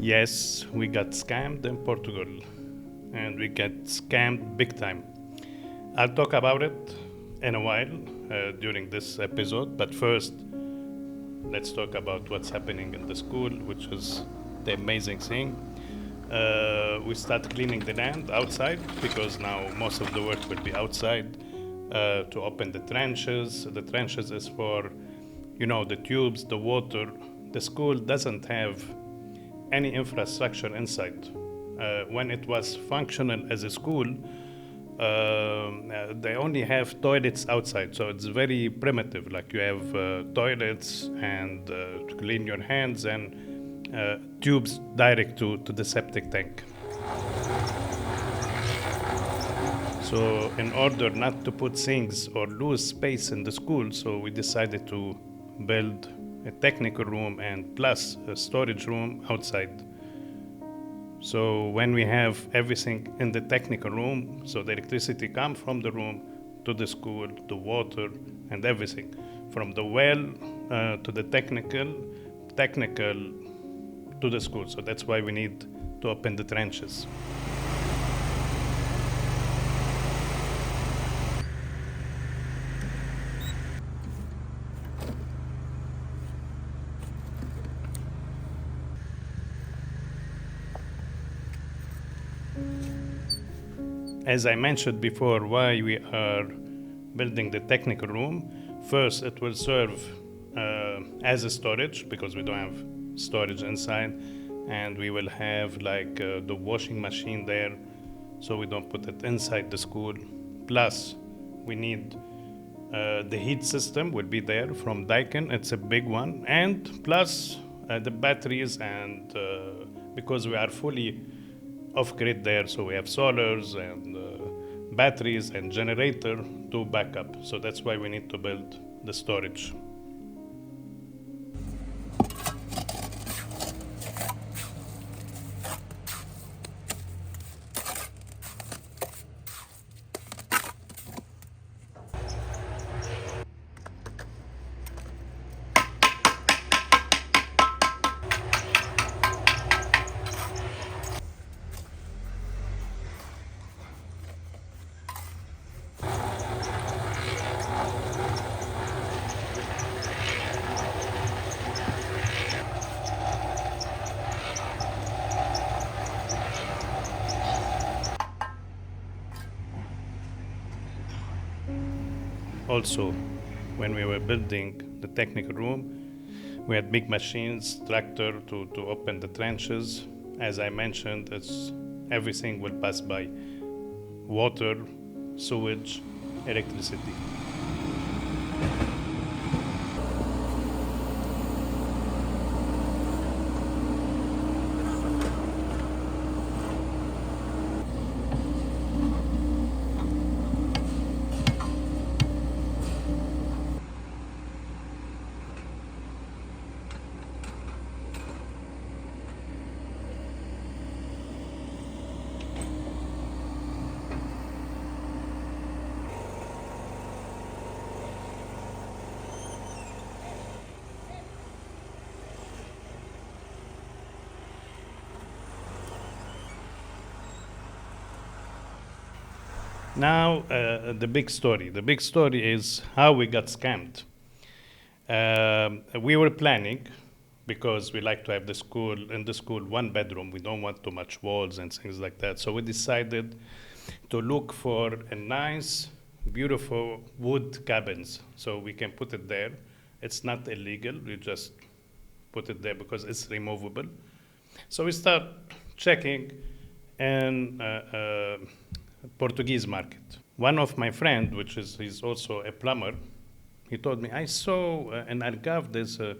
Yes, we got scammed in Portugal, and we get scammed big time. I'll talk about it in a while during this episode, but first, let's talk about what's happening in the school, which is the amazing thing. We start cleaning the land outside because now most of the work will be outside to open the trenches. The trenches is for, the tubes, the water. The school doesn't have any infrastructure inside. When it was functional as a school, they only have toilets outside, so it's very primitive. Like you have toilets and to clean your hands and tubes direct to the septic tank. So in order not to put things or lose space in the school, so we decided to build a technical room and plus a storage room outside. So when we have everything in the technical room, so the electricity comes from the room to the school, the water and everything, from the well to the technical to the school. So that's why we need to open the trenches. As I mentioned before, why we are building the technical room, first it will serve as a storage because we don't have storage inside, and we will have the washing machine there, so we don't put it inside the school. Plus, we need the heat system will be there from Daikin. It's a big one, and plus the batteries, and because we are fully off grid there, so we have solars and batteries and generator to back up. So that's why we need to build the storage. Also, when we were building the technical room, we had big machines, tractor to open the trenches. As I mentioned, everything will pass by water, sewage, electricity. Now, the big story. The big story is how we got scammed. We were planning, because we like to have in the school, one bedroom. We don't want too much walls and things like that. So we decided to look for a nice, beautiful wood cabins. So we can put it there. It's not illegal. We just put it there because it's removable. So we start checking in Portuguese market. One of my friend, he's also a plumber, he told me, I saw in Algarve there's a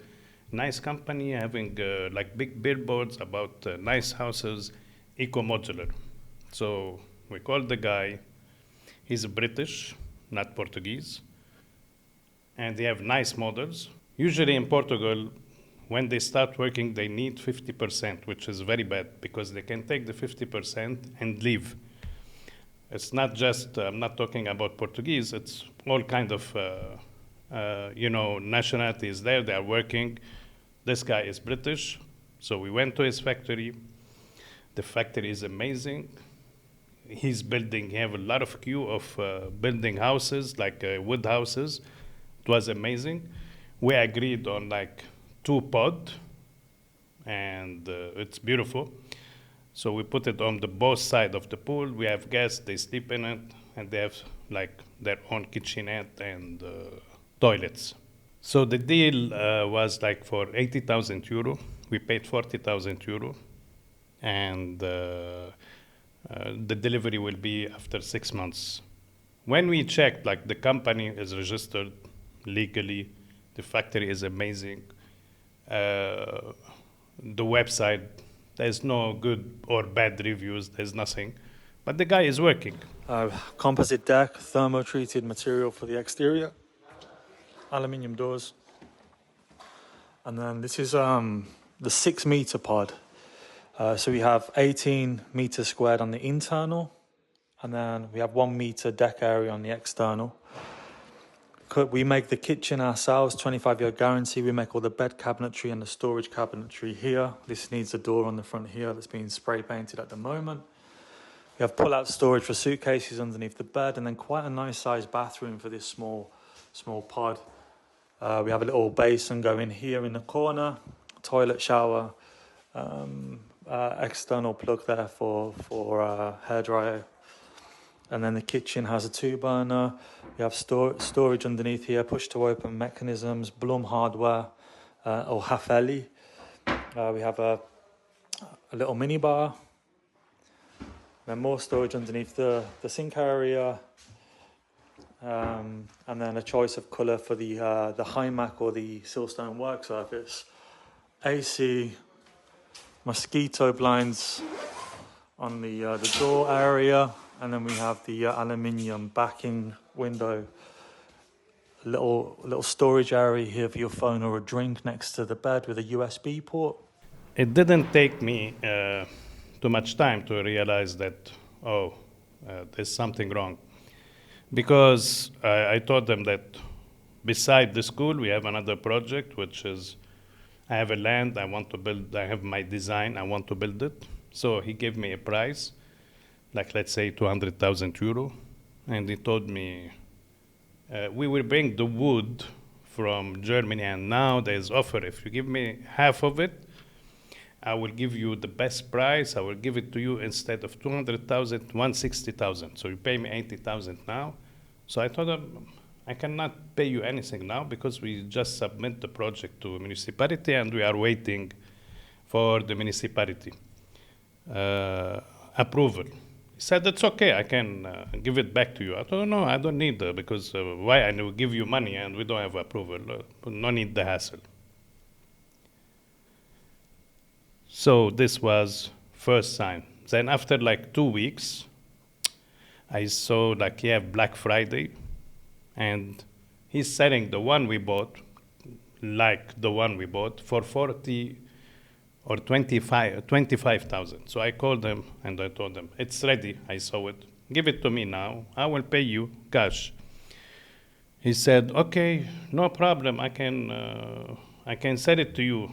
nice company having big billboards about nice houses, eco-modular. So we called the guy. He's British, not Portuguese, and they have nice models. Usually in Portugal, when they start working, they need 50%, which is very bad because they can take the 50% and leave. It's not just, I'm not talking about Portuguese, it's all kind of, nationalities there. They are working. This guy is British. So we went to his factory. The factory is amazing. He's building, he have a lot of queue of building houses, like wood houses. It was amazing. We agreed on like 2 pod, and it's beautiful. So we put it on the both side of the pool. We have guests, they sleep in it, and they have like their own kitchenette and toilets. So the deal was like for 80,000 euro. We paid 40,000 euro, and the delivery will be after 6 months. When we checked, like the company is registered legally, the factory is amazing. The website, there's no good or bad reviews, there's nothing. But the guy is working. Composite deck, thermo-treated material for the exterior, aluminium doors. And then this is the 6-meter pod. So we have 18 meters squared on the internal, and then we have 1 meter deck area on the external. We make the kitchen ourselves, 25-year guarantee. We make all the bed cabinetry and the storage cabinetry here. This needs a door on the front here that's being spray painted at the moment. We have pull-out storage for suitcases underneath the bed, and then quite a nice sized bathroom for this small pod. We have a little basin going here in the corner, toilet, shower, external plug there for hairdryer. And then the kitchen has a 2-burner. We have storage underneath here, push-to-open mechanisms, Blum hardware, or Hafeli. We have a little minibar. Then more storage underneath the sink area. And then a choice of colour for the Hymac or the siltstone work surface. AC, mosquito blinds on the door area. And then we have the aluminium backing window, a little storage area here for your phone or a drink next to the bed with a USB port. It didn't take me too much time to realize that, there's something wrong. Because I told them that beside the school, we have another project, which is I have a land I want to build, I have my design, I want to build it. So he gave me a price, like let's say 200,000 euro, and he told me we will bring the wood from Germany, and now there's offer. If you give me half of it, I will give you the best price. I will give it to you instead of 200,000, 160,000. So you pay me 80,000 now. So I told him I cannot pay you anything now because we just submit the project to municipality and we are waiting for the municipality approval. He said, it's okay, I can give it back to you. I told him, no, I don't need because why? I will give you money and we don't have approval. No need the hassle. So this was first sign. Then after like 2 weeks, I saw like he have Black Friday and he's selling the one we bought, like the one we bought, for 40 or 25,000. So I called them and I told them, it's ready, I saw it. Give it to me now, I will pay you cash. He said, okay, no problem, I can sell it to you.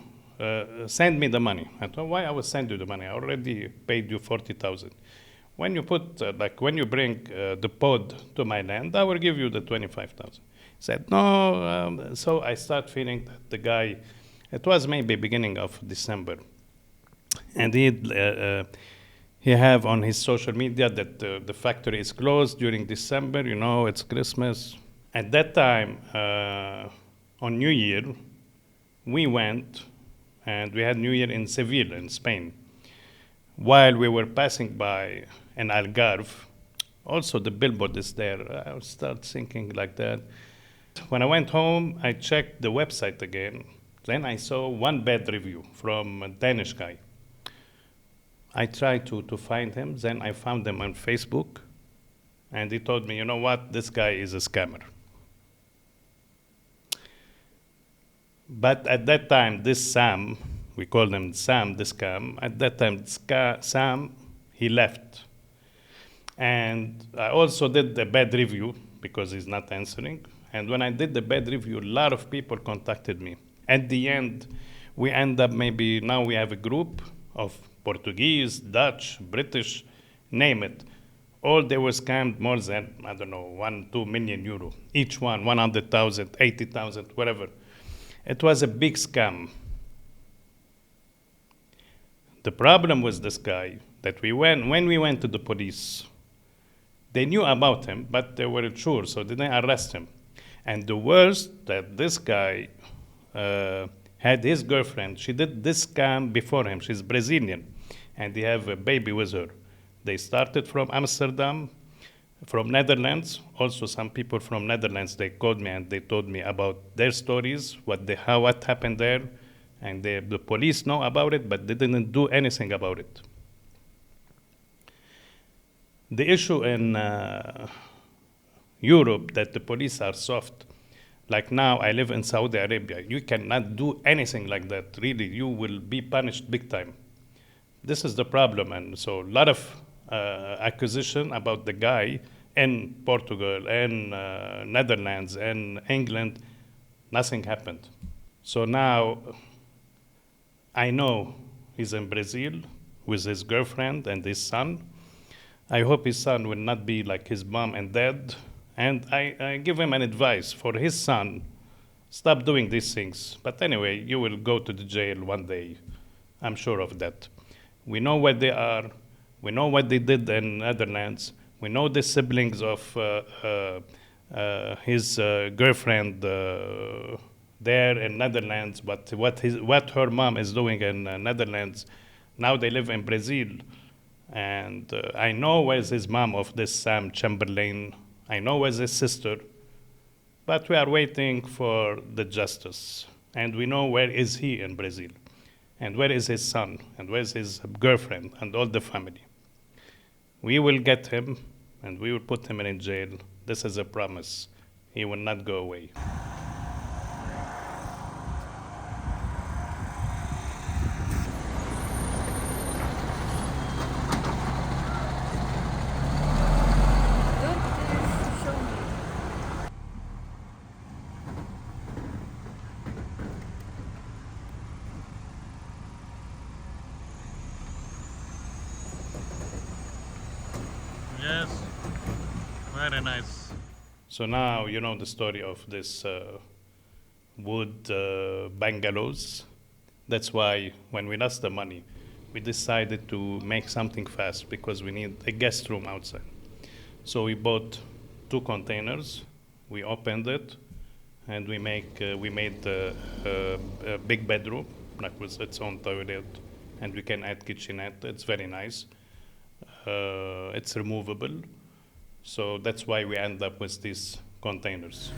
Send me the money. I thought, why I will send you the money? I already paid you 40,000. When you put, when you bring the pod to my land, I will give you the 25,000. He said, no. So I start feeling that the guy, it was maybe beginning of December, and he have on his social media that the factory is closed during December. You know, it's Christmas. At that time, on New Year, we went. And we had New Year in Seville, in Spain. While we were passing by an Algarve, also the billboard is there. I start thinking like that. When I went home, I checked the website again. Then I saw one bad review from a Danish guy. I tried to find him. Then I found him on Facebook. And he told me, you know what, this guy is a scammer. But at that time, this Sam, we call him Sam, the scam, at that time, Sam, he left. And I also did the bad review because he's not answering. And when I did the bad review, a lot of people contacted me. At the end, We end up maybe now we have a group of Portuguese, Dutch, British, name it. All they were scammed more than, I don't know, 1, 2 million euro. Each one, 100,000, 80,000, whatever. It was a big scam. The problem was this guy that when we went to the police, they knew about him, but they weren't sure, so they didn't arrest him. And the worst, that this guy had his girlfriend. She did this scam before him. She's Brazilian, and they have a baby with her. They started from Amsterdam, from Netherlands. Also, some people from Netherlands, they called me and they told me about their stories, what happened there, and the police know about it, but they didn't do anything about it. The issue in Europe that the police are soft. Like now, I live in Saudi Arabia. You cannot do anything like that. Really, you will be punished big time. This is the problem, and so a lot of accusation about the guy in Portugal and Netherlands and England. Nothing happened. So now I know he's in Brazil with his girlfriend and his son. I hope his son will not be like his mom and dad. And I give him an advice for his son, stop doing these things. But anyway, you will go to the jail one day. I'm sure of that. We know where they are. We know what they did in Netherlands. We know the siblings of his girlfriend there in Netherlands, but what her mom is doing in Netherlands. Now they live in Brazil. And I know where's his mom of this Sam Chamberlain. I know where's his sister. But we are waiting for the justice. And we know where is he in Brazil. And where is his son. And where's his girlfriend and all the family. We will get him and we will put him in jail. This is a promise. He will not go away. Yes, very nice. So now you know the story of this wood bungalows. That's why when we lost the money, we decided to make something fast because we need a guest room outside. So we bought 2 containers. We opened it, and we made a big bedroom, like with its own toilet, and we can add kitchenette. It's very nice. It's removable. So that's why we end up with these containers.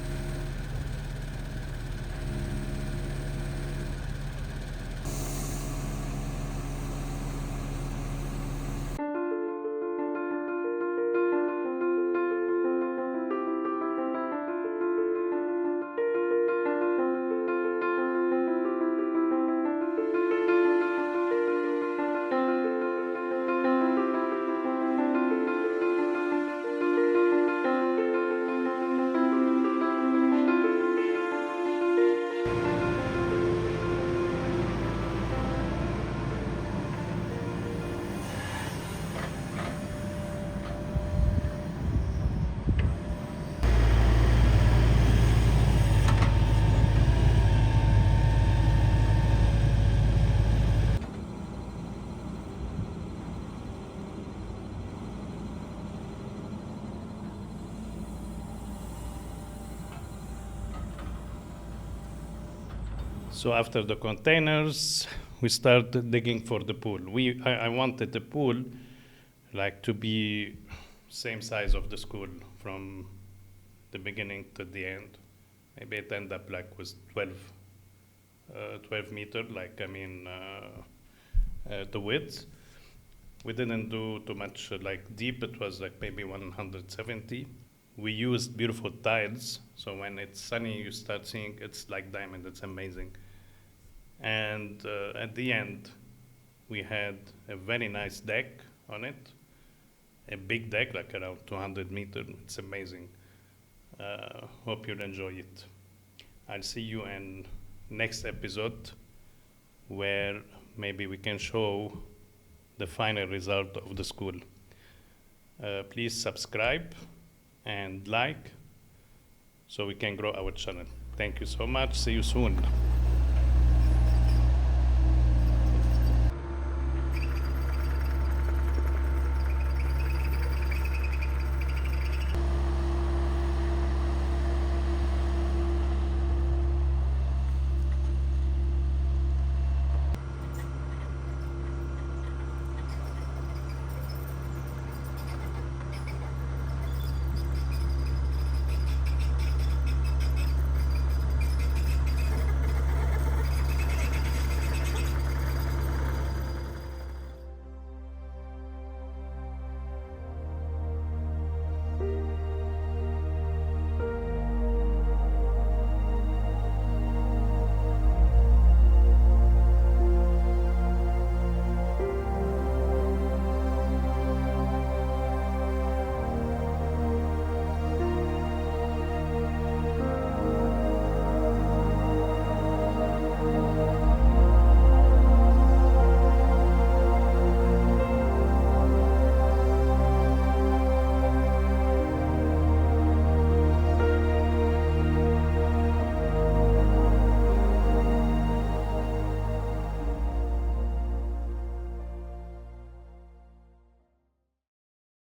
So after the containers, we started digging for the pool. I wanted the pool like to be same size of the school from the beginning to the end. Maybe it end up like with 12 meter, like the width. We didn't do too much like deep. It was like maybe 170. We used beautiful tiles, so when it's sunny, you start seeing it's like diamond. It's amazing. And at the end, we had a very nice deck on it, a big deck, like around 200 meters. It's amazing. Hope you'll enjoy it. I'll see you in next episode where maybe we can show the final result of the school. Please subscribe and like so we can grow our channel. Thank you so much. See you soon.